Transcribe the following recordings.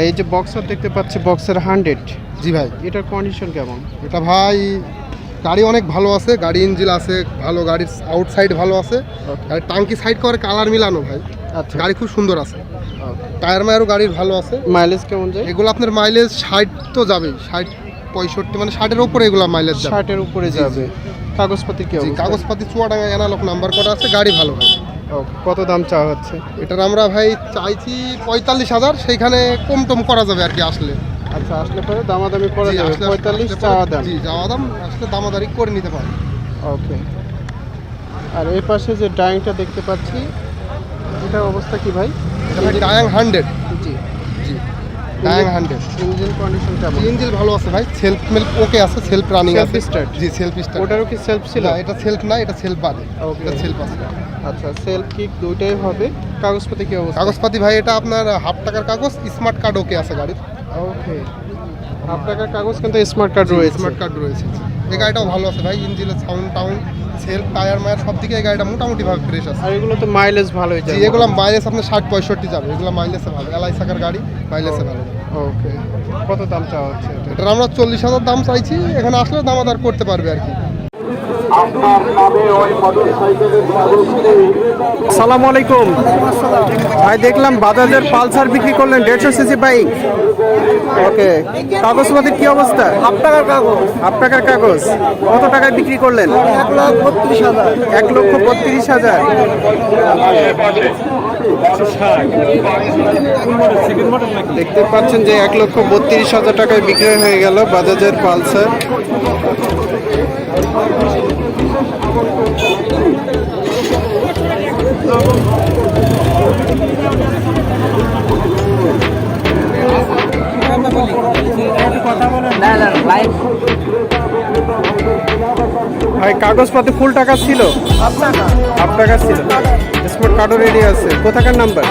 এই যে বক্সার দেখতে পাচ্ছি, বক্সার 100। জি ভাই, এটার কন্ডিশন কেমন? এটা ভাই গাড়ি অনেক ভালো আছে, গাড়ি ইঞ্জিন আছে ভালো, গাড়ির আউটসাইড ভালো আছে, গাড়ির টাঙ্কি সাইড করে কালার মিলানো ভাই। আচ্ছা, গাড়ি খুব সুন্দর আছে, টায়ার মায়ারও গাড়ির ভালো আছে। মাইলেজ কেমন যায়? এগুলো আপনার মাইলেজ 60 তো যাবেই, 60 65 মানে 60-এর উপরে এগুলো মাইলেজ যাবে। 60-এর উপরে যাবে। কাগজপত্র কি অবস্থা? কাগজপাতি চুয়াডাঙ্গা অ্যানালগ নাম্বার করা আছে, গাড়ি ভালো ভাই। কত দাম চাওয়া হচ্ছে? এটার আমরা ভাই চাইছি 45,000, সেইখানে কম টম করা যাবে আর কি আসলে। আচ্ছা, আসলে পরে দামাদামি করা জি, যাবে। আসলে 45 চাওয়া দাম। জি, যাওয়া দাম, আসলে দামাদারি করে নিতে পারে। ওকে। আর এই পাশে যে ডাইংটা দেখতে পাচ্ছি, এটার অবস্থা কি ভাই? এটা ভাই ডায়াং 100। জি জি, ডায়াং 100। ইঞ্জিন কন্ডিশন কেমন? ইঞ্জিন ভালো আছে ভাই, সেলফ মেল্প ওকে আছে, সেলফ রানিং Self আছে। start? জি, সেলফ স্টার্ট। ওটারও কি সেলফ ছিল? না, এটা সেলফ না, এটা সেলফ বাদে। Okay. এটা সেলফ আছে। আচ্ছা, সেলফ কিক দুইটাই হবে। কাগজপত্র কি অবস্থা? কাগজপাতি ভাই এটা আপনার হাফ টাকার কাগজ, স্মার্ট কার্ড ওকে আছে গাড়ির। ওকে। হাফ টাকার কাগজ কিন্তু স্মার্ট কার্ড রয়েছে। স্মার্ট কার্ড রয়েছে। এই গাড়িটাও ভালো আছে ভাই, ইঞ্জিনের সাউন্ড টাউন, সেলফ টায়ার মায়ার সব দিকে এই গাড়িটা মোটামুটি ভাবে ফ্রেশ আছে। আর এগুলো তো মাইলেজ ভালোই জি, যায়। এগুলো মাইলেজ আপনার 60-65 যাবে, এগুলো মাইলেজে ভালো, এলআই সাকার গাড়ি, মাইলেজে ভালো। ওকে। কত দাম চাওয়া হচ্ছে এটা? এটার আমরা 40,000 দাম চাইছি, এখানে আসলে দামাদার করতে পারবে আর কি। আসসালামু আলাইকুম ভাই, দেখলাম বাজাজের পালসার বিক্রি করলেন 150 সিসি বাইক। ওকে, কাগজপত্রের কি অবস্থা? হাফ টাকার কাগজ, হাফ টাকার কাগজ। কত টাকায় বিক্রি করলেন? 1,32,000। 1,32,000। দেখতে পাচ্ছেন যে 1,32,000 টাকায় বিক্রি হয়ে গেল বাজাজের পালসার। ভাই কাগজপত্রে ফুল টাকা ছিল? হাফ টাকা ছিল। স্মার্ট কার্ডও রেডি আছে। কোথাকার নাম্বার?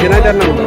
জেনাইদার নাম্বার।